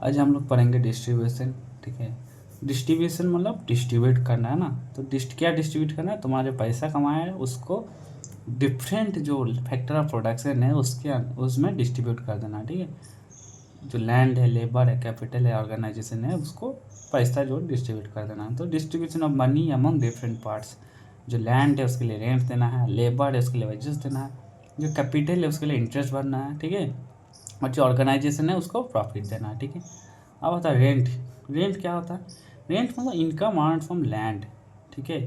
आज हम लोग पढ़ेंगे डिस्ट्रीब्यूशन। ठीक है, डिस्ट्रीब्यूशन मतलब डिस्ट्रीब्यूट करना है ना। तो क्या डिस्ट्रीब्यूट करना है, तुम्हारा जो पैसा कमाया है उसको डिफरेंट जो फैक्टर ऑफ प्रोडक्शन है उसमें डिस्ट्रीब्यूट कर देना। ठीक है, जो लैंड है, लेबर है, कैपिटल है, ऑर्गेनाइजेशन है, उसको पैसा जो डिस्ट्रीब्यूट कर देना है। तो distribution of money among different parts, जो लैंड है उसके लिए रेंट देना है, लेबर है उसके लिए वेजेस देना है, जो कैपिटल है उसके लिए इंटरेस्ट भरना है। ठीक है, और जो ऑर्गेनाइजेशन है उसको प्रॉफिट देना है। ठीक है, अब होता है रेंट। रेंट क्या होता है? रेंट मतलब इनकम अर्न फ्रॉम लैंड। ठीक है,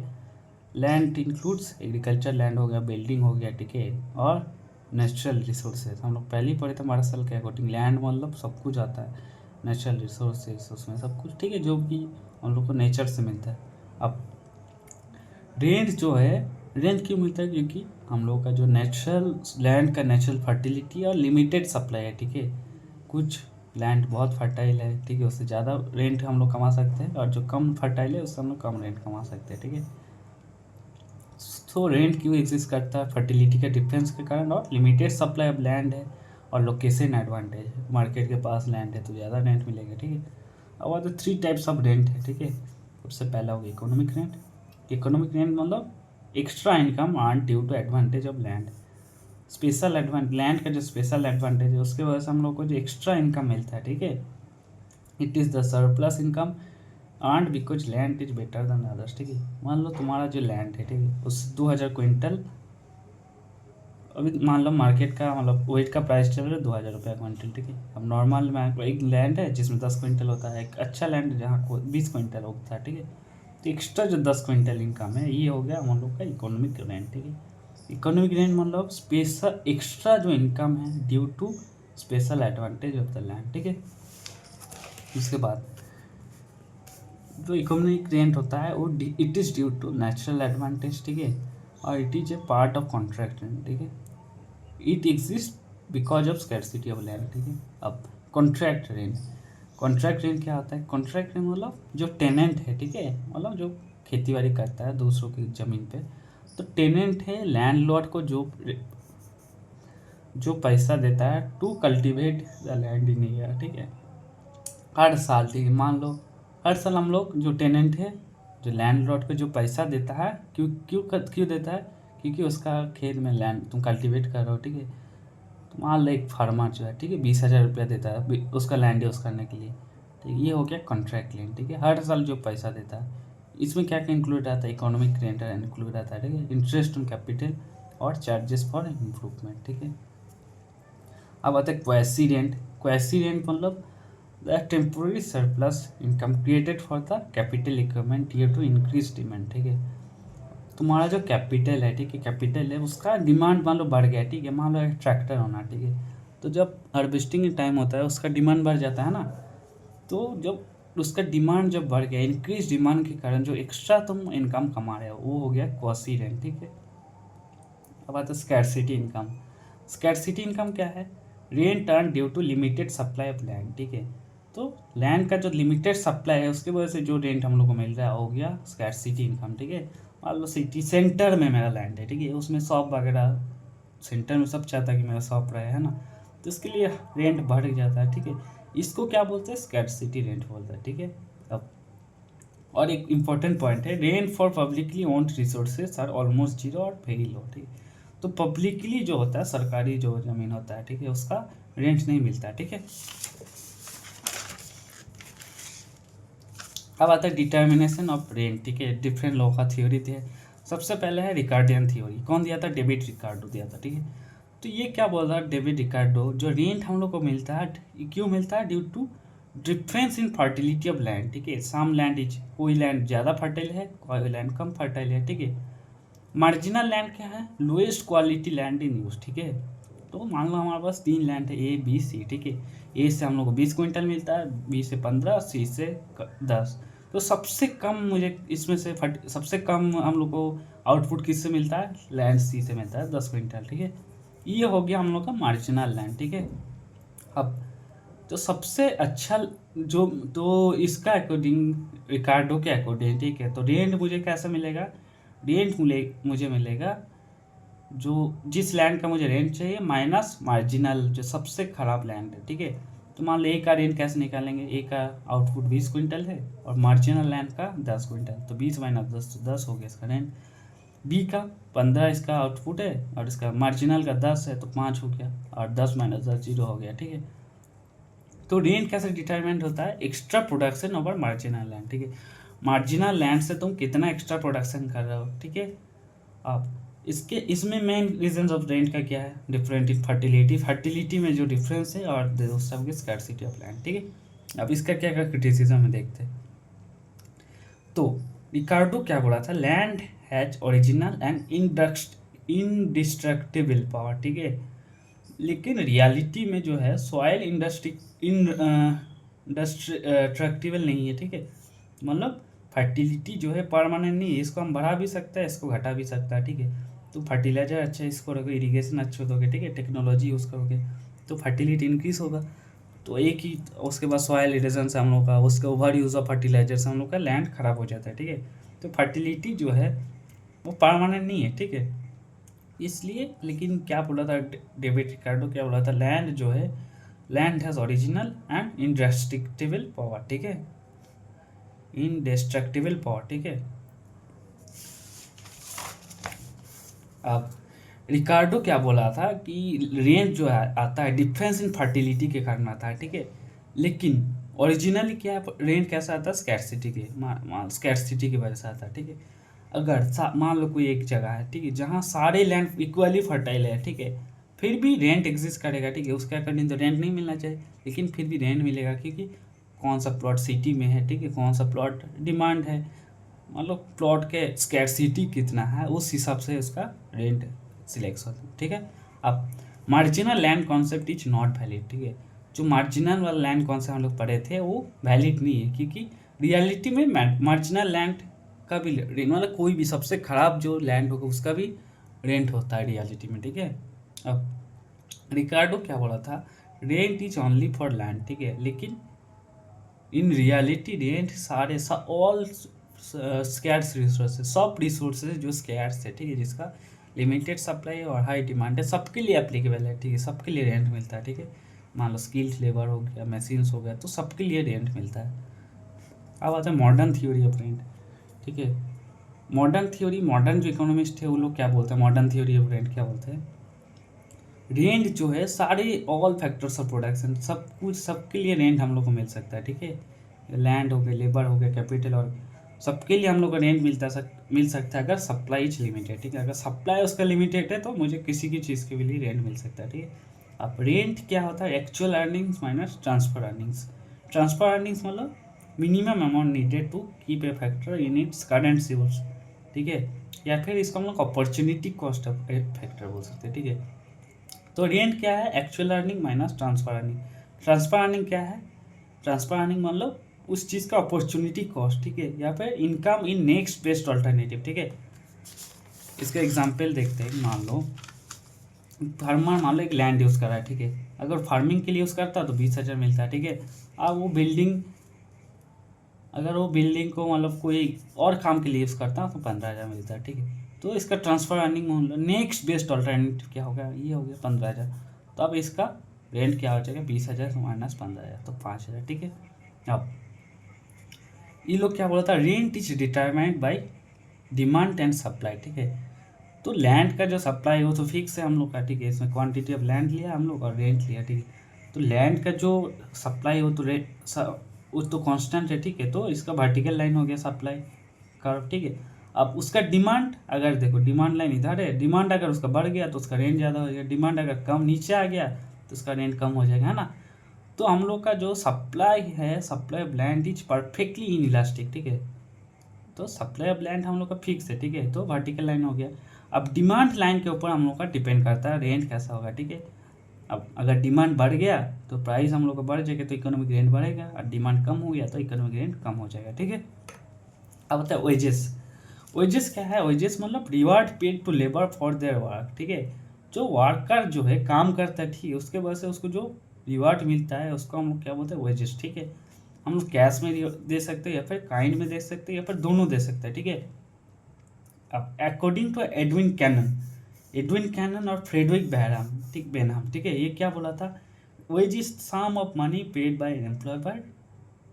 लैंड इंक्लूड्स एग्रीकल्चर लैंड हो गया, बिल्डिंग हो गया। ठीक है, और नेचुरल रिसोर्सेज हम लोग पहले ही पढ़े थे मार्शल के अकॉर्डिंग। लैंड मतलब सब कुछ आता है, नेचुरल रिसोर्सेज उसमें सब कुछ। ठीक है, जो कि हम लोग को नेचर से मिलता है। अब रेंट जो है, रेंट क्यों मिलता है? क्योंकि हम लोग का जो नेचुरल लैंड का नेचुरल फर्टिलिटी और लिमिटेड सप्लाई है। ठीक है, कुछ लैंड बहुत फर्टाइल है, ठीक है, उससे ज़्यादा रेंट हम लोग कमा सकते हैं, और जो कम फर्टाइल है उससे हम लोग कम रेंट कमा सकते हैं। ठीक है, तो रेंट क्यों एग्जिस्ट करता है? फर्टिलिटी के डिफरेंस के कारण, और लिमिटेड सप्लाई ऑफ लैंड है, और लोकेशन एडवांटेज, मार्केट के पास लैंड है तो ज़्यादा रेंट मिलेगा। ठीक है, अब आते 3 टाइप्स ऑफ रेंट है। ठीक है, सबसे पहला हो गया इकोनॉमिक रेंट। इकोनॉमिक रेंट मतलब extra income earn due to advantage of land. Special advantage, land का जो स्पेशल एडवांटेज है उसके वजह से हम लोग को जो एक्स्ट्रा इनकम मिलता है। ठीक है, it is the surplus income earned because land is better than others. ठीक है, मान लो तुम्हारा जो लैंड है, ठीक है, उस 2000 क्विंटल, अभी मान लो मार्केट का मतलब वेट का प्राइस चल रहा है 2000 रुपया क्विंटल। ठीक है, अब नॉर्मल में एक लैंड है जिसमें 10 क्विंटल होता है, एक अच्छा लैंड जहाँ को 20 क्विंटल होता है। ठीक है, तो एक्स्ट्रा जो 10 क्विंटल इनकम है ये हो गया हम लोग का इकोनॉमिक रेंट। ठीक है, इकोनॉमिक रेंट मतलब स्पेशल एक्स्ट्रा जो इनकम है due to special advantage of the land. ठीक है, उसके बाद जो इकोनॉमिक रेंट होता है वो it is due to natural advantage. ठीक है, और it is a part of contract rent. ठीक है, it exist because of scarcity of land. ठीक है, अब कॉन्ट्रैक्ट रेंट, कॉन्ट्रैक्ट रेंट क्या होता है? कॉन्ट्रैक्ट रेंट मतलब जो टेनेंट है, ठीक है, मतलब जो खेती बाड़ी करता है दूसरों की ज़मीन पे, तो टेनेंट है लैंडलॉर्ड को जो पैसा देता है to cultivate the land in year. ठीक है, हर साल। ठीक है, मान लो हर साल हम लोग जो टेनेंट है, जो लैंडलॉर्ड को जो पैसा देता है, क्यों देता है? क्योंकि उसका खेत में लैंड तुम कल्टीवेट कर रहे हो। ठीक है, तो मान लो एक फार्मर जो है, ठीक है, 20,000 रुपया देता है उसका लैंड यूज़ करने के लिए। ठीक है, ये हो गया कॉन्ट्रैक्ट लैंड। ठीक है, हर साल जो पैसा देता है, इसमें क्या क्या इंक्लूड रहता है? इकोनॉमिक रेंट इंक्लूड रहता है। ठीक है, इंटरेस्ट ऑन कैपिटल और चार्जेस फॉर इम्प्रूवमेंट। ठीक है, अब आता है क्वैसी रेंट। क्वैसी रेंट मतलब the temporary surplus income created for the capital requirement due to increase demand. ठीक है, तुम्हारा जो कैपिटल है, ठीक है, कैपिटल है उसका डिमांड मान लो बढ़ गया। ठीक है, मान लो एक ट्रैक्टर होना। ठीक है, तो जब हार्वेस्टिंग टाइम होता है उसका डिमांड बढ़ जाता है ना, तो जब उसका डिमांड जब बढ़ गया, इंक्रीज डिमांड के कारण जो एक्स्ट्रा तुम इनकम कमा रहे हो वो हो गया क्वॉसी रेंट। ठीक है, अब आता है स्कैरसिटी इनकम। स्कैरसिटी इनकम क्या है? Rent earn due to limited supply of land. ठीक है, तो लैंड का जो लिमिटेड सप्लाई है उसकी वजह से जो रेंट हम लोग को मिल रहा है हो गया स्कैरसिटी इनकम। ठीक है, मान लो सिटी सेंटर में मेरा लैंड है, ठीक है, उसमें शॉप वगैरह सेंटर में सब चाहता है कि मेरा शॉप रहे, है ना, तो इसके लिए रेंट बढ़ जाता है। ठीक है, इसको क्या बोलते हैं? स्कैरसिटी रेंट बोलते हैं। ठीक है, अब और एक इम्पॉर्टेंट पॉइंट है, rent for publicly owned resources are almost zero और वेरी लो। ठीक है, तो पब्लिकली जो होता है, सरकारी जो ज़मीन होता है, ठीक है, उसका रेंट नहीं मिलता है। ठीक है, अब आता है डिटर्मिनेशन ऑफ रेंट। ठीक है, डिफरेंट लॉ का थ्योरी थे। सबसे पहले है रिकार्डियन थ्योरी। कौन दिया था? डेविड रिकार्डो दिया था। ठीक है, तो ये क्या बोल रहा है डेविड रिकार्डो, जो रेंट हम लोग को मिलता है क्यों मिलता है? Due to difference in fertility of land. ठीक है, सम लैंड इज, कोई लैंड ज़्यादा फर्टाइल है, कोई लैंड कम फर्टाइल है। ठीक है, मार्जिनल लैंड क्या है? Lowest quality land in use. ठीक है, तो मान लो हमारे पास 3 लैंड है, ए बी सी। ठीक है, ए से हम लोग को 20 क्विंटल मिलता है, बी से 15, सी से 10। तो सबसे कम मुझे इसमें से सबसे कम हम लोग को आउटपुट किससे मिलता है? लैंड सी से मिलता है, 10 क्विंटल। ठीक है, ये हो गया हम लोग का मार्जिनल लैंड। ठीक है, अब तो सबसे अच्छा जो, तो इसका अकॉर्डिंग, रिकार्डो के अकॉर्डिंग, ठीक है, तो रेंट मुझे कैसे मिलेगा? रेंट मुझे मिलेगा जो जिस लैंड का मुझे रेंट चाहिए माइनस मार्जिनल जो सबसे ख़राब लैंड है। ठीक है, तो मान लो ए का रेंट कैसे निकालेंगे, ए का आउटपुट 20 क्विंटल है और मार्जिनल लैंड का 10 क्विंटल, तो 20 माइनस 10 तो 10 हो गया इसका रेंट। बी का 15 इसका आउटपुट है और इसका मार्जिनल का 10 है तो 5 हो गया, और 10 माइनस 10 0 हो गया, ठीक है। तो रेंट कैसे डिटरमाइंड होता है, extra production over marginal land, ठीक है। मार्जिनल लैंड से तुम कितना एक्स्ट्रा प्रोडक्शन कर रहे हो, ठीक है। अब इसमें मेन रीजन ऑफ रेंट का क्या है, डिफरेंट इन फर्टिलिटी में जो डिफरेंस है और सबके स्कैर्सिटी ऑफ लैंड, ठीक है। अब इसका क्या क्या क्रिटिसिज्म है देखते हैं। तो रिकार्डो क्या बोला था, land has original and indestructible power, ठीक है। लेकिन रियलिटी में जो है सॉइल इंडस्ट्रक्टिबल नहीं है, ठीक है। मतलब फर्टिलिटी जो है परमानेंट नहीं है, इसको हम बढ़ा भी सकते हैं, इसको घटा भी सकता है, ठीक है। तो फर्टिलाइजर अच्छा इसको रखोगे, इरीगेशन अच्छे दोगे, ठीक है, टेक्नोलॉजी यूज़ करोगे तो फर्टिलिटी इंक्रीज होगा। तो एक ही, उसके बाद सॉइल इरोजन से हम लोग का, उसके ओवर यूज़ ऑफ फर्टिलाइजर से हम लोग का लैंड खराब हो जाता है, ठीक है। तो फर्टिलिटी जो है वो परमानेंट नहीं है, ठीक है। इसलिए लेकिन क्या बोला था डेविड रिकार्डो, क्या बोला था, लैंड जो है, land has original and इंडेस्ट्रक्टिबल power, ठीक है, इंडेस्ट्रक्टिबल पावर, ठीक है। अब रिकार्डो क्या बोला था कि रेंज जो है आता है डिफरेंस इन फर्टिलिटी के कारण आता है, ठीक है। लेकिन ओरिजिनली क्या है, रेंज कैसा आता है, स्कैर्सिटी के स्कैर्सिटी की वजह से आता है, ठीक है। अगर मान लो कोई एक जगह है, ठीक है, जहाँ सारे लैंड इक्वली फर्टाइल है, ठीक है, फिर भी रेंट एग्जिस्ट करेगा, ठीक है। उसके अकॉर्डिंग तो रेंट नहीं मिलना चाहिए, लेकिन फिर भी रेंट मिलेगा, क्योंकि कौन सा प्लॉट सिटी में है, ठीक है, कौन सा प्लॉट डिमांड है, मतलब प्लॉट के स्कैर्सिटी कितना है उस हिसाब से उसका रेंट सिलेक्ट होता है, ठीक है। अब marginal land concept is not valid, ठीक है। जो मार्जिनल वाला लैंड कॉन्सेप्ट हम लोग पढ़े थे वो वैलिड नहीं है, क्योंकि रियलिटी में मार्जिनल लैंड का भी मतलब कोई भी सबसे ख़राब जो लैंड होगा उसका भी रेंट होता है रियलिटी में, ठीक है। अब रिकार्डो क्या बोला था, rent is only for land, ठीक है, लेकिन इन रियलिटी रेंट सारे ऑल स्कैर्स रिसोर्सेज, सब रिसोर्सेज जो स्कैर्स है, ठीक है, जिसका लिमिटेड सप्लाई और हाई डिमांड है, सबके लिए एप्लीकेबल है, ठीक है, सबके लिए रेंट मिलता है, ठीक है। मान लो स्किल्ड लेबर हो गया, मशीन्स हो गया, तो सबके लिए रेंट मिलता है। अब आता है मॉडर्न थ्योरी ऑफ रेंट, ठीक है। मॉडर्न जो इकोनॉमिस्ट है वो लोग क्या बोलते हैं, मॉडर्न थ्योरी ऑफ रेंट क्या बोलते हैं, रेंट जो है सारे ऑल फैक्टर्स ऑफ प्रोडक्शन, सब कुछ सबके लिए रेंट हम लोग को मिल सकता है, ठीक है। लैंड हो गया, लेबर हो गया, कैपिटल, और सबके लिए हम लोग को रेंट मिल सकता है अगर सप्लाई इज लिमिटेड, ठीक है। अगर सप्लाई उसका लिमिटेड है तो मुझे किसी की चीज़ के लिए रेंट मिल सकता है, ठीक है। अब रेंट क्या होता है, actual earnings minus transfer earnings. Transfer earnings मतलब minimum amount needed to keep a factor in its current source, ठीक है, या फिर इसको हम लोग अपॉर्चुनिटी कॉस्ट ऑफ फैक्टर बोल सकते हैं, ठीक है। तो रेंट क्या है, actual earning minus transfer earning. Transfer earning क्या है, ट्रांसफर अर्निंग मतलब उस चीज़ का अपॉर्चुनिटी कॉस्ट, ठीक है, या फिर income in next best alternative, ठीक है। इसका एग्जांपल देखते हैं, मान लो फार्मर मान लो एक लैंड यूज़ कर रहा है, ठीक है, अगर फार्मिंग के लिए यूज़ करता है तो 20,000 मिलता है, ठीक है। अब वो बिल्डिंग, अगर वो बिल्डिंग को मतलब कोई और काम के लिए यूज़ करता है तो 15,000 मिलता है, ठीक है। तो इसका ट्रांसफर अर्निंग मान लो नेक्स्ट बेस्ट ऑल्टरनेटिव क्या होगा, ये हो गया 15,000। तो अब इसका रेंट क्या हो जाएगा, 20,000 माइनस 15,000 तो 5,000, ठीक है। अब ये लोग क्या बोला था, rent is determined by demand and supply, ठीक है। तो लैंड का जो सप्लाई है वो तो फिक्स है हम लोग का, ठीक है, इसमें क्वांटिटी ऑफ लैंड लिया हम लोग और रेंट लिया, ठीक है। तो लैंड का जो सप्लाई हो तो वो तो कांस्टेंट है, ठीक है। तो इसका वर्टिकल लाइन हो गया सप्लाई कर्व, ठीक है। अब उसका डिमांड, अगर देखो डिमांड लाइन इधर है, डिमांड अगर उसका बढ़ गया तो उसका रेंट ज़्यादा हो जाएगा, डिमांड अगर कम नीचे आ गया तो उसका रेंट कम हो जाएगा, है ना। तो हम लोग का जो सप्लाई है, supply of land is perfectly in elastic, ठीक है। तो सप्लाई ऑफ लैंड हम लोग का फिक्स है, ठीक है, तो वर्टिकल लाइन हो गया। अब डिमांड लाइन के ऊपर हम लोग का डिपेंड करता है रेंट कैसा होगा, ठीक है। अब अगर डिमांड बढ़ गया तो प्राइस हम लोग का बढ़ जाएगा तो इकोनॉमिक रेंट बढ़ेगा, और डिमांड कम हो गया तो इकोनॉमिक रेंट कम हो जाएगा, ठीक है। अब होता है वेजेस। वेजेस क्या है, वेजेस मतलब reward paid to labour for their work, ठीक है। जो वर्कर जो है काम करता है, ठीक है, उसके वजह से उसको जो रिवार्ड मिलता है उसको हम लोग क्या बोलते हैं, वेजेस, ठीक है। हम लोग कैश में दे सकते हैं या फिर काइंड में दे सकते हैं या फिर दोनों दे सकते हैं, ठीक है। अब अकॉर्डिंग टू एडविन कैनन और फ्रेडरिक बेनहम, ठीक है, ये क्या बोला था, wage is sum of money paid by employer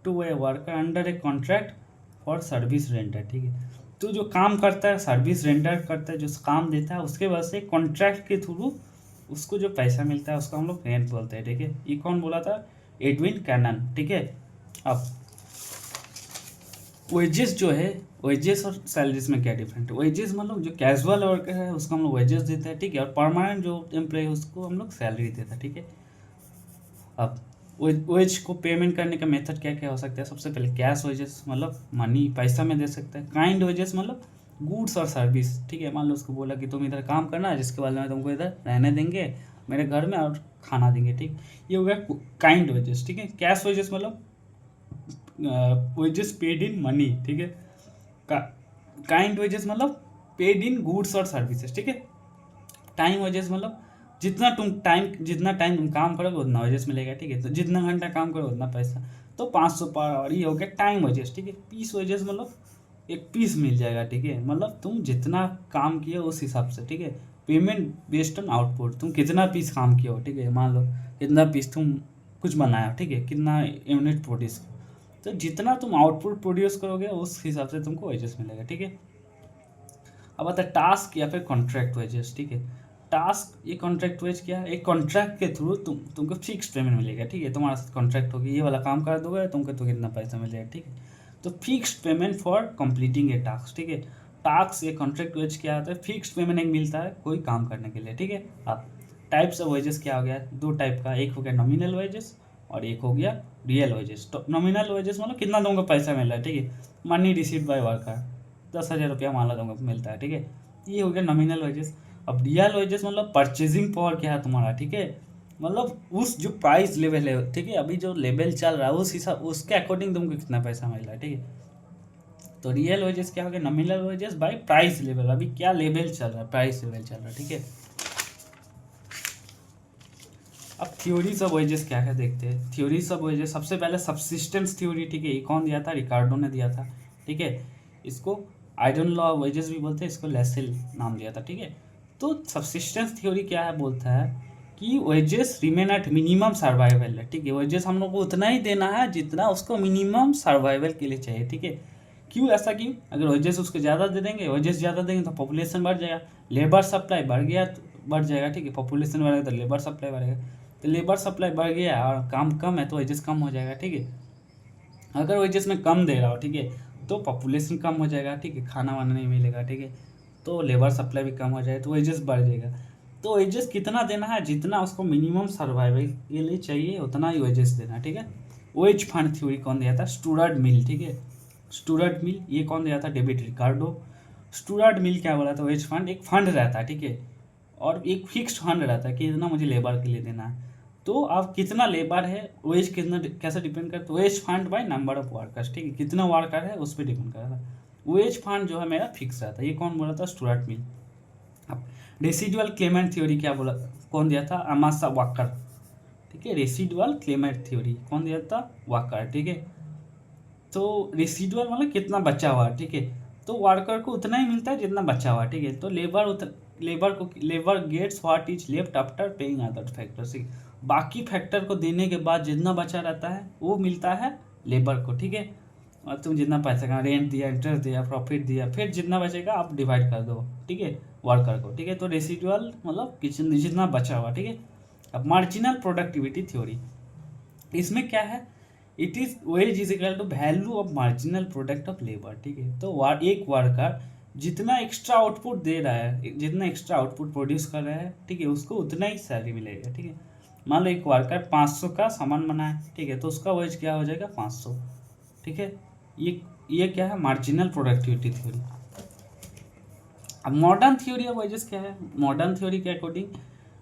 to a worker under a contract for service render, ठीक है। तो जो काम करता है, सर्विस रेंडर करता है, जो काम देता है, उसके वजह से कॉन्ट्रैक्ट के थ्रू उसको जो पैसा मिलता है उसको हम लोग रेंट बोलते हैं, ठीक है। ये कौन बोला था? एडविन कैनन, ठीक है। अब वेजेस जो है, वेजेस और सैलरीज में क्या डिफरेंट है? वेजेस मतलब जो कैजुअल वर्कर है उसको हम लोग वेजेस देते हैं, ठीक है। और परमानेंट जो एम्प्लॉय है उसको हम लोग सैलरी देते हैं, ठीक है। अब वेज को पेमेंट करने का मेथड क्या क्या हो सकता है? सबसे पहले कैश वेजेस, मतलब मनी, पैसा में दे सकते हैं। काइंड वेजेस मतलब गुड्स और सर्विस, ठीक है। मान लो उसको बोला कि तुम इधर काम करना है, जिसके बाद में तुमको इधर रहने देंगे मेरे घर में और खाना देंगे, ठीक। ये हो गया काइंड वेजेस, ठीक है। कैश वेजेस मतलब वेजेस पेड इन मनी, ठीक है। काइंड वेजेस मतलब पेड इन गुड्स और सर्विसेज, ठीक है। टाइम वेजेस मतलब जितना टाइम तुम काम करोगे उतना वेजेस मिलेगा, ठीक है। तो जितना घंटा काम करोगे उतना पैसा, तो 500 पर आवर, ये हो गया टाइम वेजेस, ठीक है। पीस वेजेस मतलब एक पीस मिल जाएगा, ठीक है। मतलब तुम जितना काम किए उस हिसाब से, ठीक है। पेमेंट बेस्ड ऑन आउटपुट, तुम कितना पीस काम किए हो, ठीक है। मान लो कितना पीस तुम कुछ बनाया, ठीक है, कितना यूनिट प्रोड्यूस, तो जितना तुम आउटपुट प्रोड्यूस करोगे उस हिसाब से तुमको वेजेस मिलेगा, ठीक है। अब आता है टास्क या फिर कॉन्ट्रैक्ट वेजेस, ठीक है। टास्क, ये कॉन्ट्रैक्ट वेज क्या है? एक कॉन्ट्रैक्ट के थ्रू तुमको फिक्स पेमेंट मिलेगा, ठीक है। तुम्हारा साथ कॉन्ट्रैक्ट होगी, ये वाला काम कर दोगे तुमको तो कितना पैसा मिलेगा, ठीक है। तो fix payment for completing A task, ठीक है। टास्क ये कॉन्ट्रैक्ट वेज क्या होता है? फिक्स पेमेंट एक मिलता है कोई काम करने के लिए, ठीक है। अब टाइप्स ऑफ वेजेस क्या हो गया? दो टाइप का, एक हो गया नॉमिनल वेजेस और एक हो गया रियल वेजेस। तो नॉमिनल वेजेस मतलब कितना तुमको पैसा मिल रहा है, ठीक है। मनी रिसीव बाय वर्कर 10,000 रुपया मान लो तुमको मिलता है, ठीक है। ये हो गया नॉमिनल वेजेस। अब रियल वेजेस मतलब परचेजिंग पावर क्या है तुम्हारा, ठीक है। मतलब उस जो प्राइस लेवल है, ठीक है, अभी जो लेवल चल रहा है उस हिसाब, उसके अकॉर्डिंग तुमको कितना पैसा मिल रहा है, ठीक है। तो रियल वेजेस क्या हो गया? Nominal wages by price level, अभी क्या लेवल चल रहा है, प्राइस लेवल चल रहा है, ठीक है। अब थ्योरीज ऑफ वेजेस क्या क्या देखते हैं। थ्योरीज ऑफ वेजेस, सबसे पहले सब्सिस्टेंस थ्योरी, ठीक है। ये कौन दिया था? रिकार्डो ने दिया था, ठीक है। इसको आइडन लॉ ऑफ वेजेस भी बोलते हैं, इसको लेसिल नाम दिया था, ठीक है। तो सब्सिस्टेंस थ्योरी क्या है? बोलता है कि wages remain at minimum survival है, ठीक है। वेजेस हम लोग को उतना ही देना है जितना उसको मिनिमम सर्वाइवल के लिए चाहिए, ठीक है। क्यों ऐसा? क्यों? अगर वेजेस उसको ज़्यादा दे देंगे, वेजेस ज़्यादा देंगे तो पॉपुलेशन बढ़ जाएगा, लेबर सप्लाई बढ़ गया तो बढ़ जाएगा, ठीक है। पॉपुलेशन बढ़ेगा तो लेबर सप्लाई बढ़ेगा, तो लेबर सप्लाई बढ़ गया और काम कम है तो वेजेस कम हो जाएगा, ठीक है। अगर वेजेस में कम दे रहा हो, ठीक है, तो पॉपुलेशन कम हो जाएगा, ठीक है, खाना वाना नहीं मिलेगा, ठीक है। तो लेबर सप्लाई भी कम हो जाए तो वेजेस बढ़ जाएगा। तो वेजेस कितना देना है? जितना उसको मिनिमम सर्वाइवल के लिए चाहिए उतना ही वेजेस देना, ठीक है। वेज फंड थ्योरी कौन दिया था? स्टुअर्ट मिल, ठीक है। स्टुअर्ट मिल, ये कौन दिया था? David Ricardo. स्टुअर्ट मिल क्या बोला था? वेज फंड एक फंड रहता है, ठीक है, और एक फिक्स्ड फंड रहता है कि इतना मुझे लेबर के लिए देना है। तो अब कितना लेबर है, वेज कितना, कैसे डिपेंड करता है? Wage fund by number of workers, ठीक है, कितना वर्कर है उस पर डिपेंड करता है। वेज फंड जो है मेरा फिक्स रहता है। ये कौन बोला था? Stuart Mill. अब रेसिडुअल क्लेमेंट थ्योरी क्या बोला, कौन दिया था? अमासा वाकर, ठीक है। रेसिडुअल क्लेमेंट थ्योरी कौन दिया था? वाकर, ठीक है। तो रेसिडुअल मतलब कितना बचा हुआ, ठीक है। तो वर्कर को उतना ही मिलता है जितना बचा हुआ, ठीक है। तो labour gets what is left after paying other factors, बाकी फैक्टर को देने के बाद जितना बचा रहता है वो मिलता है लेबर को, ठीक है। और तुम जितना पैसा का रेंट दिया, इंटरेस्ट दिया, प्रॉफिट दिया, फिर जितना बचेगा आप डिवाइड कर दो, ठीक है, वर्कर को, ठीक है। तो रेसिडुअल मतलब जितना बचा हुआ, ठीक है। अब मार्जिनल प्रोडक्टिविटी थ्योरी, इसमें क्या है? It is wage is equal to value of marginal product of labour, ठीक है। तो एक वर्कर जितना एक्स्ट्रा आउटपुट दे रहा है, जितना एक्स्ट्रा आउटपुट प्रोड्यूस कर रहा है, ठीक है, उसको उतना ही सैलरी मिलेगा, ठीक है। मान लो एक वर्कर 500 का सामान बनाए, ठीक है, तो उसका वेज क्या हो जाएगा? 500, ठीक है। ये क्या है? Marginal productivity theory. अब मॉडर्न थ्योरी ऑफ वेजेस क्या है? मॉडर्न थ्योरी के अकॉर्डिंग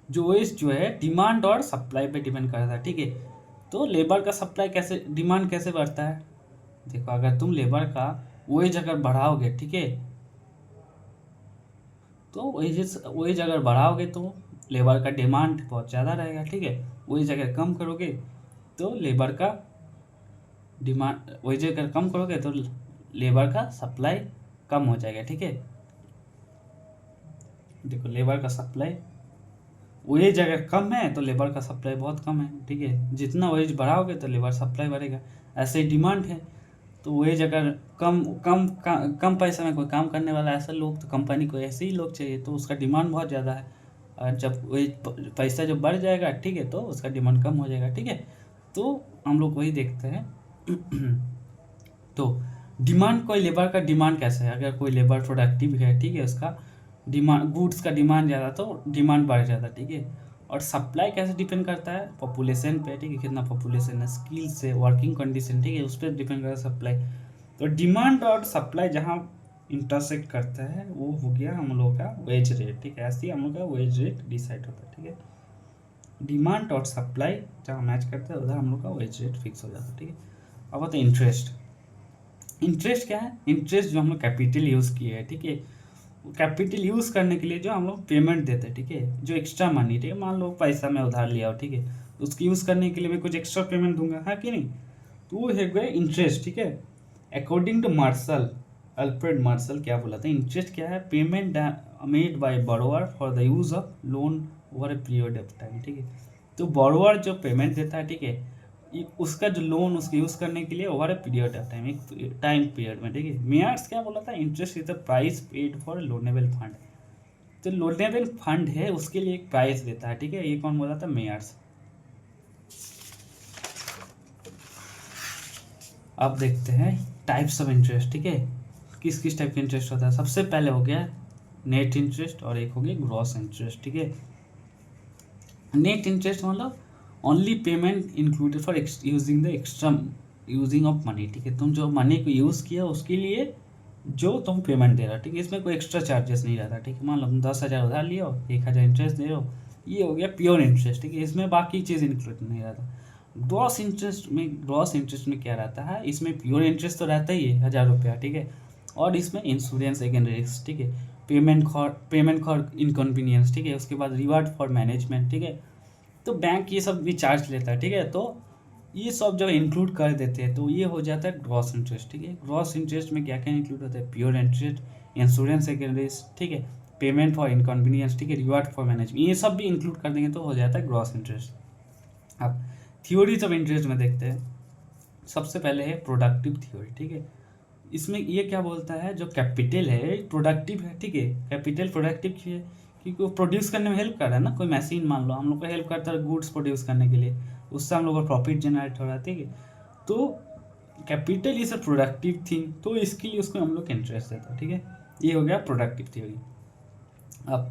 जो वेज जो है डिमांड और सप्लाई पे डिपेंड करता है, ठीक है। तो लेबर का सप्लाई कैसे, डिमांड कैसे बढ़ता है? देखो, अगर तुम लेबर का वेज अगर बढ़ाओगे, ठीक है, तो वेज अगर बढ़ाओगे तो लेबर का डिमांड बहुत ज़्यादा रहेगा, ठीक है। वेज अगर कम करोगे तो लेबर का डिमांड, वेज अगर कम करोगे तो लेबर का सप्लाई कम हो जाएगा, ठीक है। देखो, लेबर का सप्लाई वेज अगर कम है तो लेबर का सप्लाई बहुत कम है, ठीक है। जितना वेज बढ़ाओगे तो लेबर सप्लाई बढ़ेगा, ऐसे ही डिमांड है। तो वेज अगर कम पैसे में कोई काम करने वाला ऐसा लोग, तो कंपनी को ऐसे ही लोग चाहिए, तो उसका डिमांड बहुत ज़्यादा है। और जब वेज पैसा जब बढ़ जाएगा, ठीक है, तो उसका डिमांड कम हो जाएगा, ठीक है। तो हम लोग वही देखते हैं। तो डिमांड, कोई लेबर का डिमांड कैसे है, अगर कोई लेबर प्रोडक्टिव है, ठीक है, उसका डिमांड, गुड्स का डिमांड ज़्यादा तो डिमांड बढ़ जाता है, ठीक है। और सप्लाई कैसे डिपेंड करता है, पॉपुलेशन पे, ठीक है, कितना पॉपुलेशन है, स्किल से, वर्किंग कंडीशन, ठीक है, उस पर डिपेंड करता है सप्लाई। तो डिमांड और सप्लाई जहाँ इंटरसेक्ट करता है वो हो गया हम लोग का वेज रेट, ठीक है। ऐसे ही हम लोग का वेज रेट डिसाइड होता है, ठीक है। डिमांड और सप्लाई जहाँ मैच करते हैं उधर हम लोग का वेज रेट फिक्स हो जाता है, ठीक है। अब आता है इंटरेस्ट। इंटरेस्ट क्या है, इंटरेस्ट जो हम लोग कैपिटल यूज़ किए हैं, ठीक है, कैपिटल यूज़ करने के लिए जो हम लोग पेमेंट देते हैं, ठीक है, जो एक्स्ट्रा मनी, ठीक है, मान लो पैसा मैं उधार लिया हो, ठीक है, उसको यूज़ करने के लिए मैं कुछ एक्स्ट्रा पेमेंट दूंगा, है कि नहीं, तो वो है गए इंटरेस्ट, ठीक है। According to Marshall, Alfred Marshall क्या बोला था, इंटरेस्ट क्या है, payment made by borrower for the use of loan over a period of time, ठीक है। तो बोरोवर जो पेमेंट देता है, ठीक है, उसका जो लोन उसको यूज़ करने के लिए over a period of time, एक टाइम पीरियड में, ठीक है। मेयर्स क्या बोला था, interest is the price paid for loanable fund. तो लोनेबल फंड है उसके लिए एक प्राइस देता है, ठीक है, ये कौन बोला था, मेयर्स। अब देखते हैं टाइप्स ऑफ इंटरेस्ट, ठीक है, किस किस टाइप का इंटरेस्ट होता है। सबसे पहले हो गया नेट इंटरेस्ट और एक हो गया ग्रॉस इंटरेस्ट, ठीक है। नेट इंटरेस्ट मतलब only payment included for using the extra using of money, ठीक है, तुम जो मनी को यूज़ किया उसके लिए जो तुम पेमेंट दे रहा हो, ठीक है, इसमें कोई एक्स्ट्रा चार्जेस नहीं रहता, ठीक है। मान लो तुम 10,000 उधार लिया हो, 1,000 इंटरेस्ट दे रहे हो, ये हो गया प्योर इंटरेस्ट, ठीक है, इसमें बाकी चीज़ इंक्लूड नहीं रहता। ग्रॉस इंटरेस्ट में क्या रहता है, इसमें प्योर इंटरेस्ट तो रहता ही है 1,000 रुपया, ठीक है, और इसमें इंश्योरेंस अगेंस्ट रिस्क, ठीक है, पेमेंट फॉर इनकन्वीनियंस, ठीक है, उसके बाद रिवार्ड फॉर मैनेजमेंट, ठीक है। तो बैंक ये सब भी चार्ज लेता है, ठीक है। तो ये सब जब इंक्लूड कर देते हैं तो ये हो जाता है ग्रॉस इंटरेस्ट, ठीक है। ग्रॉस इंटरेस्ट में क्या क्या इंक्लूड होता है, pure interest, insurance against risk, ठीक है, पेमेंट फॉर इनकन्वीनियंस, ठीक है, रिवार्ड फॉर मैनेजमेंट, ये सब भी इंक्लूड कर देंगे तो हो जाता है ग्रॉस इंटरेस्ट। अब थ्योरीज ऑफ इंटरेस्ट में देखते हैं। सबसे पहले है प्रोडक्टिव थ्योरी, ठीक है। इसमें ये क्या बोलता है, जो कैपिटल है प्रोडक्टिव है, ठीक है, कैपिटल प्रोडक्टिव है क्योंकि वो प्रोड्यूस करने में हेल्प कर रहा है ना। कोई मशीन मान लो हम लोग को हेल्प करता है गुड्स प्रोड्यूस करने के लिए, उससे हम लोग का प्रॉफिट जनरेट हो रहा है, ठीक है। तो capital is a productive thing, तो इसके लिए उसको हम लोग इंटरेस्ट देता है, ठीक है। ये हो गया प्रोडक्टिव थ्योरी। अब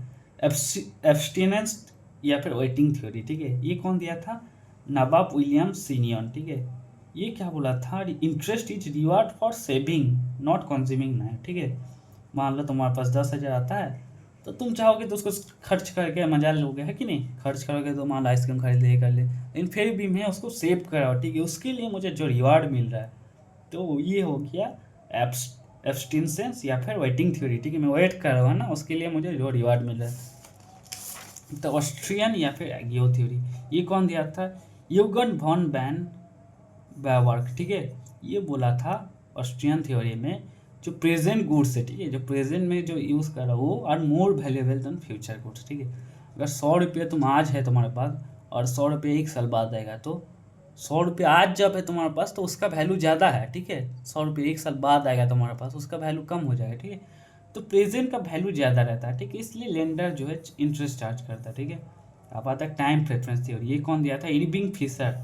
एब्सटिनेंस या फिर वेटिंग थ्योरी, ठीक है, ये कौन दिया था, नवाब विलियम सीनियन, ठीक है। ये क्या बोला था, interest is reward for saving not consuming ना, ठीक है। मान लो तुम्हारे पास 10,000 आता है तो तुम चाहोगे तो उसको खर्च करके मजा लोगे, है कि नहीं, खर्च करोगे तो मान लो आइसक्रीम खरीद ले कर ले, लेकिन फिर भी मैं उसको सेव कराओ, ठीक है, उसके लिए मुझे जो रिवार्ड मिल रहा है, तो ये हो गया एब्सटिनेंस या फिर वेटिंग थ्योरी, ठीक है, मैं वेट कर रहा हूँ ना, उसके लिए मुझे जो रिवार्ड मिल रहा है। तो ऑस्ट्रियन या फिर एगियो थ्योरी, ये कौन दिया था, यूगन वॉन बैन बायवर्क, ठीक है। ये बोला था ऑस्ट्रियन थ्योरी में, जो प्रेजेंट गुड्स है, ठीक है, जो प्रेजेंट में जो यूज़ कर रहा है वो are more valuable than future goods, ठीक है। अगर 100 रुपये तुम आज है तुम्हारे पास और 100 रुपये 1 साल बाद आएगा, तो 100 रुपये आज जब है तुम्हारे पास तो उसका वैल्यू ज़्यादा है, ठीक है। 100 रुपये 1 साल बाद आएगा तुम्हारे पास, उसका वैल्यू कम हो जाएगा, ठीक है। तो प्रेजेंट का वैल्यू ज़्यादा रहता है, ठीक है, इसलिए लेंडर जो है इंटरेस्ट चार्ज करता है, ठीक है। अब आता है टाइम प्रेफरेंस थ्योरी, ये कौन दिया था, Irving Fisher,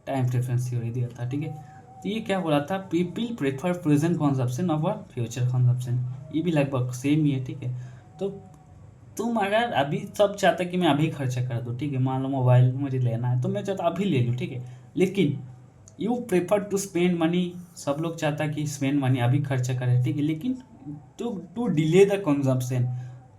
time preference theory दिया था, ठीक है। तो ये क्या बोला था, people prefer present consumption over future consumption, ये भी लगभग सेम ही है, ठीक है। तो तुम अगर अभी सब चाहता कि मैं अभी खर्चा कर दूँ, ठीक है, मान लो मोबाइल मुझे लेना है तो मैं चाहता अभी ले लूँ, ठीक है, लेकिन you prefer to spend money, सब लोग चाहता कि स्पेंड मनी अभी खर्चा करें, ठीक है, लेकिन टू डिले द कंजप्शन,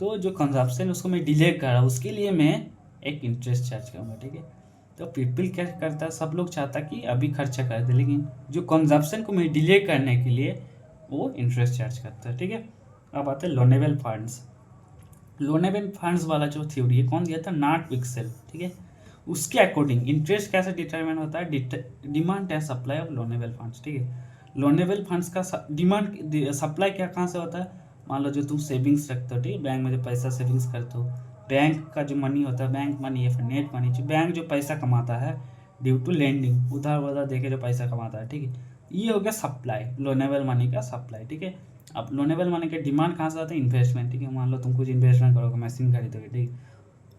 तो जो कंजप्शन उसको मैं डिले कर रहा हूँ उसके लिए मैं एक इंटरेस्ट चार्ज करूँगा, ठीक है। तो पीपल क्या करता है, सब लोग चाहता कि अभी खर्चा कर दे, लेकिन जो कंजप्शन को मैं डिले करने के लिए वो इंटरेस्ट चार्ज करता है, ठीक है। अब आते हैं लोनेबल फंड्स। लोनेबल फंड्स वाला जो थ्योरी है कौन दिया था, नॉट पिक्सेल, ठीक है। उसके अकॉर्डिंग इंटरेस्ट कैसे डिटरमाइन होता है, demand and supply of loanable funds, ठीक है। लोनेबल फंड्स का डिमांड सप्लाई क्या कहाँ से होता है, मान लो जो तुम सेविंग्स रखते हो, ठीक है, बैंक में जो पैसा सेविंग्स करते हो बैंक का जो मनी होता है, बैंक मनी या फिर नेट मनी, जो बैंक जो पैसा कमाता है ड्यू टू लेंडिंग, उधार उधार देके जो पैसा कमाता है, ठीक है, ये हो गया सप्लाई, लोनेबल मनी का सप्लाई, ठीक है। अब लोनेबल मनी के डिमांड कहाँ से आता है? इन्वेस्टमेंट, ठीक है। मान लो तुम कुछ इन्वेस्टमेंट करोगे, मशीन खरीदोगे, ठीक है।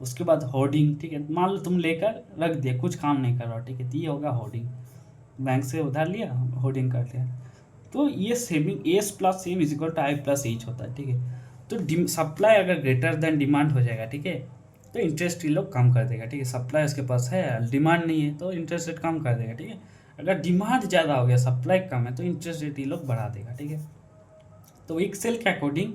उसके बाद होर्डिंग, ठीक है, मान लो तुम लेकर रख दिया, कुछ काम नहीं कर रहा हो, ठीक है, तो ये होगा होर्डिंग, बैंक से उधार लिया, होर्डिंग कर लिया। तो ये saving S plus same is equal to I plus H होता है, ठीक है। तो सप्लाई अगर ग्रेटर देन डिमांड हो जाएगा, ठीक है, तो इंटरेस्ट ये लोग कम कर देगा, ठीक है। सप्लाई उसके पास है, डिमांड नहीं है, तो इंटरेस्ट रेट कम कर देगा, ठीक है। अगर डिमांड ज़्यादा हो गया, सप्लाई कम है, तो इंटरेस्ट रेट ये लोग बढ़ा देगा, ठीक है। तो एक्सेल के अकॉर्डिंग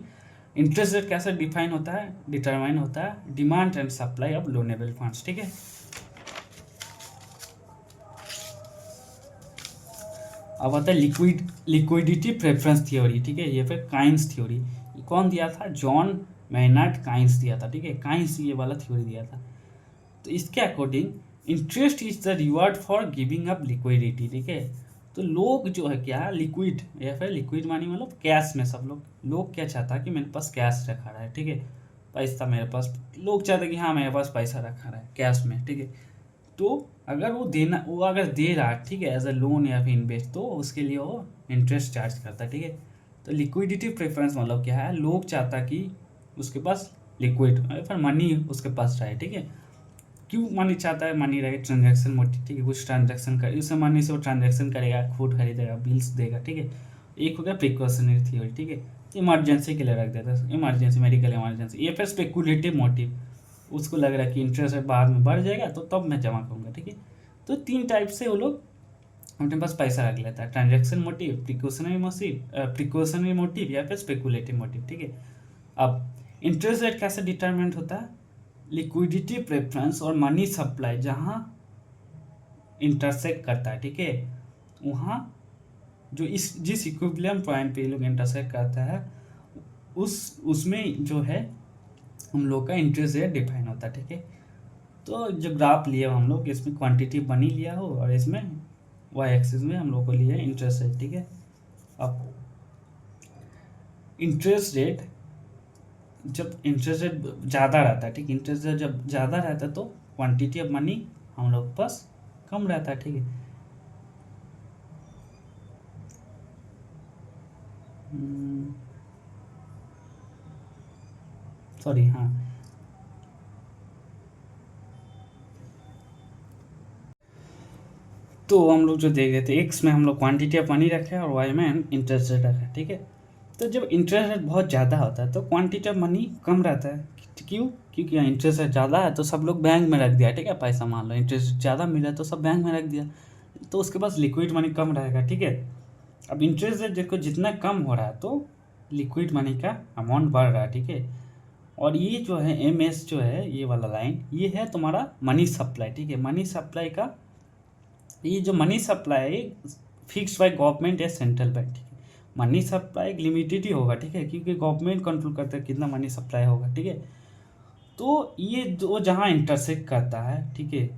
इंटरेस्ट रेट कैसे डिफाइन होता है, डिटरमाइन होता है, demand and supply of loanable funds, ठीक है। अब आता है लिक्विडिटी प्रेफरेंस थ्योरी, ठीक है, ये फिर काइंस थ्योरी। कौन दिया था? जॉन मैनार्ड काइंस दिया था, ठीक है। काइंस ये वाला थ्योरी दिया था। तो इसके according interest is the reward for giving up liquidity, ठीक है। तो लोग जो है क्या, लिक्विड या फिर लिक्विड मानी मतलब कैश में, सब लोग क्या चाहता है कि मेरे पास कैश रखा रहा है, ठीक है, पैसा मेरे पास, लोग चाहते हैं कि हाँ मेरे पास पैसा रखा रहा है कैश में, ठीक है। तो अगर वो अगर दे रहा है, ठीक है, एज अ लोन या फिर इन्वेस्ट, तो उसके लिए वो इंटरेस्ट चार्ज करता है, ठीक है। तो लिक्विडिटी प्रेफरेंस मतलब क्या है? लोग चाहता कि उसके पास लिक्विड फिर मनी उसके पास रहे, ठीक है। क्यों मनी चाहता है? मनी रहे, ट्रांजैक्शन मोटिव, ठीक है, कुछ ट्रांजैक्शन कर, उस मनी से वो ट्रांजैक्शन करेगा, फूड खरीदेगा, बिल्स देगा, ठीक है। एक हो गया प्रिकॉशनरी थ्योरी, ठीक है, इमरजेंसी के लिए रख देता है, इमरजेंसी, मेडिकल इमरजेंसी। ये फिर स्पेकुलेटिव मोटिव, उसको लग रहा है कि इंटरेस्ट रेट बाद में बढ़ जाएगा तो तब मैं जमा करूँगा, ठीक है। तो 3 टाइप से वो लोग अपने पास पैसा रख लेता है, ट्रांजैक्शन मोटिव, प्रिकॉशनरी मोटिव या फिर स्पेकुलेटिव मोटिव, ठीक है। अब इंटरेस्ट रेट कैसे डिटरमिनेट होता है? लिक्विडिटी प्रेफरेंस और मनी सप्लाई जहाँ इंटरसेक्ट करता है, ठीक है, वहाँ जो जिस इक्विलिब्रियम पॉइंट पे लोग इंटरसेक्ट करता है, उसमें जो है हम लोग का इंटरेस्ट रेट डिफाइन होता है, ठीक है। तो जो ग्राफ लिए हम लोग, इसमें क्वांटिटी बनी लिया हो और इसमें वाई एक्सिस में हम लोग को लिए इंटरेस्ट रेट, ठीक है। अब इंटरेस्ट रेट जब इंटरेस्ट रेट ज़्यादा रहता है, ठीक, इंटरेस्ट रेट जब ज़्यादा रहता है तो क्वांटिटी ऑफ मनी हम लोग के पास कम रहता है, ठीक है। सॉरी, हाँ, तो हम लोग जो देख रहे थे, एक्स में हम लोग क्वांटिटी ऑफ मनी रखे और वाई में इंटरेस्ट रेट रखे, ठीक है। तो जब इंटरेस्ट रेट बहुत ज़्यादा होता है तो क्वांटिटी ऑफ मनी कम रहता है, क्यों? क्योंकि यहाँ इंटरेस्ट रेट ज़्यादा है तो सब लोग बैंक में रख दिया, ठीक है, पैसा, मान लो इंटरेस्ट ज़्यादा मिला तो सब बैंक में रख दिया, तो उसके पास लिक्विड मनी कम रहेगा, ठीक है। अब इंटरेस्ट रेट देखो जितना कम हो रहा है तो लिक्विड मनी का अमाउंट बढ़ रहा है, ठीक है। और ये जो है MS जो है, ये वाला लाइन, ये है तुम्हारा मनी सप्लाई, ठीक है। मनी सप्लाई का, ये जो money supply fix by government या सेंट्रल बैंक, ठीक है। मनी सप्लाई लिमिटेड ही होगा, ठीक है, क्योंकि गवर्नमेंट कंट्रोल करता है कितना मनी सप्लाई होगा, ठीक है। तो ये दो जहाँ इंटरसेक्ट करता है, ठीक है,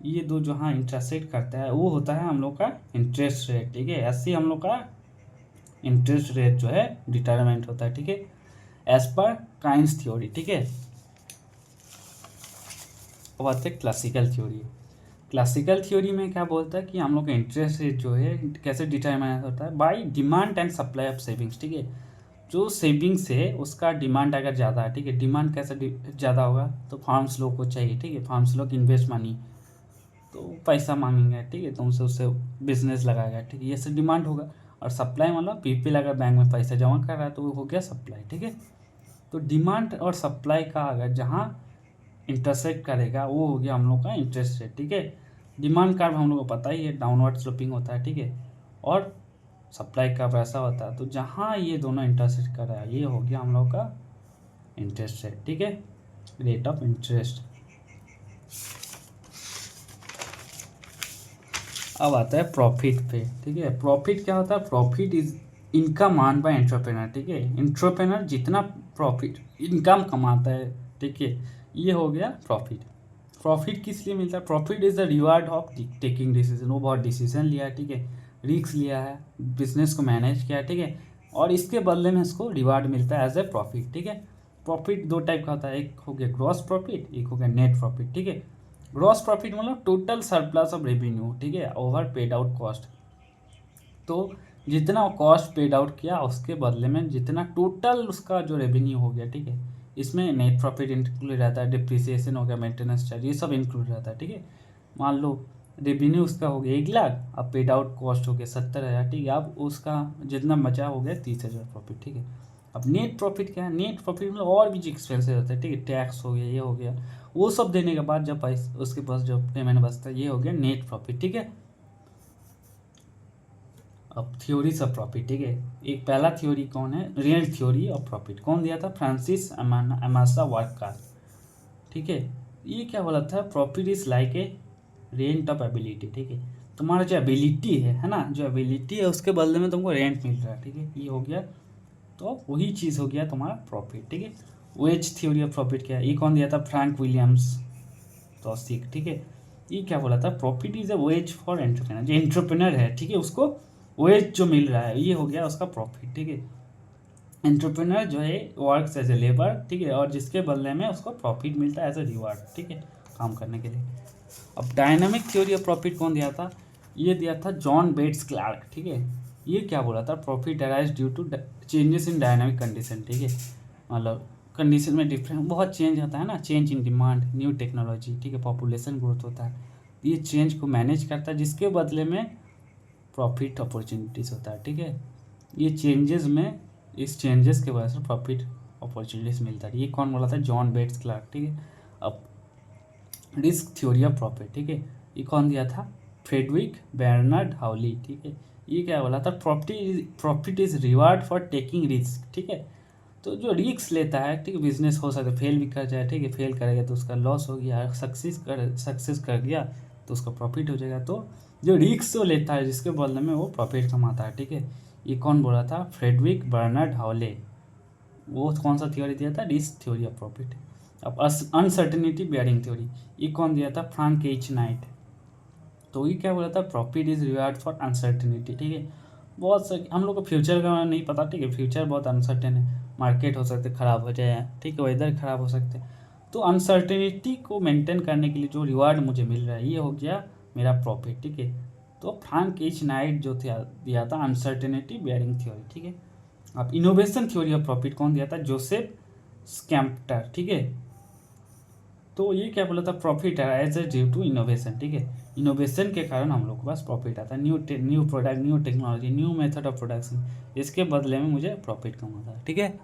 ये दो जहाँ इंटरसेक्ट करता है वो होता है हम लोग का इंटरेस्ट रेट, ठीक है। ऐसे हम लोग का इंटरेस्ट रेट जो है डिटरमाइंट होता है, ठीक है, एज पर काइंस थ्योरी, ठीक है। अब आते हैं क्लासिकल थ्योरी। क्लासिकल थ्योरी में क्या बोलता है कि हम लोग का इंटरेस्ट रेट जो है कैसे डिटरमाइन होता है? By demand and supply of savings, ठीक है। जो सेविंग्स है उसका डिमांड अगर ज़्यादा है, ठीक है, डिमांड कैसे ज़्यादा होगा? तो फार्म्स लोग को चाहिए, ठीक है, फार्म्स लोग इन्वेस्ट मनी, तो पैसा मांगेंगे, ठीक है, तो उनसे उससे बिजनेस लगाएगा, ठीक है, ये सब डिमांड होगा। और सप्लाई मतलब पीपल अगर बैंक में पैसा जमा कर रहा है तो वो हो गया सप्लाई, ठीक है। तो डिमांड और सप्लाई का अगर जहाँ इंटरसेक्ट करेगा वो हो गया हम लोग का इंटरेस्ट रेट, ठीक है। डिमांड कर्व हम लोग को पता ही है, डाउनवर्ड स्लोपिंग होता है, ठीक है, और सप्लाई कर्व ऐसा होता है। तो जहाँ ये दोनों इंटरसेक्ट कर रहा है ये हो गया हम लोग का इंटरेस्ट रेट, ठीक है, रेट ऑफ इंटरेस्ट। अब आता है प्रॉफिट पे, ठीक है। प्रॉफिट क्या होता है? Profit is income earn by entrepreneur, ठीक है। एंटरप्रेन्योर जितना प्रॉफिट इनकम कमाता है, ठीक है, ये हो गया प्रॉफिट। प्रॉफिट किस लिए मिलता है? Profit is the reward of taking decision, वो बहुत डिसीजन लिया है, ठीक है, रिस्क लिया है, बिजनेस को मैनेज किया है, ठीक है, और इसके बदले में इसको रिवार्ड मिलता है एज ए प्रॉफिट, ठीक है। प्रॉफिट दो टाइप का होता है, एक हो गया ग्रॉस प्रॉफिट, एक हो गया नेट प्रॉफिट, ठीक है। ग्रॉस प्रॉफिट मतलब टोटल सरप्लस ऑफ रेवेन्यू, ठीक है, ओवर पेड आउट कॉस्ट। तो जितना कॉस्ट पेड आउट किया उसके बदले में जितना टोटल उसका जो रेवेन्यू हो गया, ठीक है, इसमें नेट प्रॉफिट इंक्लूड रहता है, डिप्रिसिएशन हो गया, मेंटेनेंस चार्ज, ये सब इंक्लूड रहता है, ठीक है। मान लो रेवेन्यू उसका हो गया 1 लाख, अब पेड आउट कॉस्ट हो गया 70,000, ठीक है, अब उसका जितना बचा हो गया 30,000 प्रॉफिट, ठीक है। अब नेट प्रॉफिट क्या है, नेट प्रॉफिट मतलब और भी जो एक्सपेंसेस होता है, ठीक है, टैक्स हो गया, ये हो गया, वो सब देने के बाद जब पैसा उसके पास जो पेमेंट बचता है, ये हो गया नेट प्रॉफिट, ठीक है। अब थ्योरीज ऑफ प्रॉफिट, ठीक है, एक पहला थ्योरी कौन है, रियल थ्योरी ऑफ प्रॉफिट, कौन दिया था, फ्रांसिस अमासा वर्का, ठीक है। ये क्या बोला था, profit is like a rent of ability, ठीक है, तुम्हारा जो एबिलिटी है ना, जो एबिलिटी है उसके बदले में तुमको रेंट मिल रहा है, ठीक है, ये हो गया, तो वही चीज़ हो गया तुम्हारा प्रॉफिट, ठीक है। वेज थ्योरी ऑफ प्रॉफिट क्या है, ये कौन दिया था, फ्रैंक विलियम्स टॉसिक, ठीक है। ये क्या बोला था, profit is a ways for entrepreneur, जो एंटरप्रेनर है, ठीक है, उसको वेज जो मिल रहा है, ये हो गया उसका प्रॉफिट, ठीक है। एंटरप्रेनर जो है वर्क्स एज ए लेबर, ठीक है, और जिसके बदले में उसको प्रॉफिट मिलता है एज ए रिवार्ड, ठीक है, काम करने के लिए। अब डायनामिक थ्योरी ऑफ प्रॉफिट कौन दिया था, ये दिया था जॉन बेट्स क्लार्क, ठीक है। ये क्या बोला था, profit arise due to changes in dynamic condition, ठीक है, मतलब कंडीशन में डिफरेंट बहुत चेंज होता है ना, change in demand, new technology, ठीक है, पॉपुलेशन ग्रोथ होता है, ये चेंज को मैनेज करता है, जिसके बदले में प्रॉफिट अपॉर्चुनिटीज़ होता है, ठीक है। ये चेंजेस में, इस चेंजेस के वजह से प्रॉफिट अपॉर्चुनिटीज़ मिलता है, ये कौन बोला था, जॉन बेट्स क्लार्क, ठीक है। अब रिस्क थ्योरी ऑफ प्रॉफिट, ठीक है, ये कौन दिया था, फ्रेडरिक बर्नार्ड हाउली, ठीक है। ये क्या बोला था, profit is reward for taking risk, ठीक है। तो जो रिस्क लेता है, ठीक है, बिजनेस हो सकता है फेल भी कर जाए, ठीक है, फेल करेगा तो उसका लॉस हो गया, सक्सेस कर गया तो उसका प्रॉफिट हो जाएगा। तो जो रिस्क जो लेता है जिसके बदले में वो प्रॉफिट कमाता है, ठीक है, ये कौन बोला था, फ्रेडरिक बर्नार्ड हाउले, वो कौन सा थ्योरी दिया था, रिस्क थ्योरी ऑफ प्रॉफिट। अब अनसर्टेनिटी बेयरिंग थ्योरी, ये कौन दिया था, फ्रैंक एच नाइट, तो ये क्या बोला था, profit is reward for uncertainty, ठीक है। बहुत से हम लोग को फ्यूचर का नहीं पता, ठीक है, फ्यूचर बहुत अनसर्टेन है, मार्केट हो सकते ख़राब हो जाए, ठीक है, वेदर ख़राब हो सकते हैं, तो अनसर्टेनिटी को मेंटेन करने के लिए जो रिवार्ड मुझे मिल रहा है, ये हो गया मेरा प्रॉफिट, ठीक है। तो फ्रैंक एच नाइट जो दिया था अनसर्टेनिटी बेयरिंग थ्योरी, ठीक है। अब इनोवेशन थ्योरी ऑफ प्रॉफिट कौन दिया था, जोसेफ स्कैम्प्टर, ठीक है। तो ये क्या बोला था, profit as a due to innovation, ठीक है, इनोवेशन के कारण हम लोग के पास प्रॉफिट आता है, new product, new technology, new method of production, इसके बदले में मुझे प्रॉफिट कम होता है, ठीक है।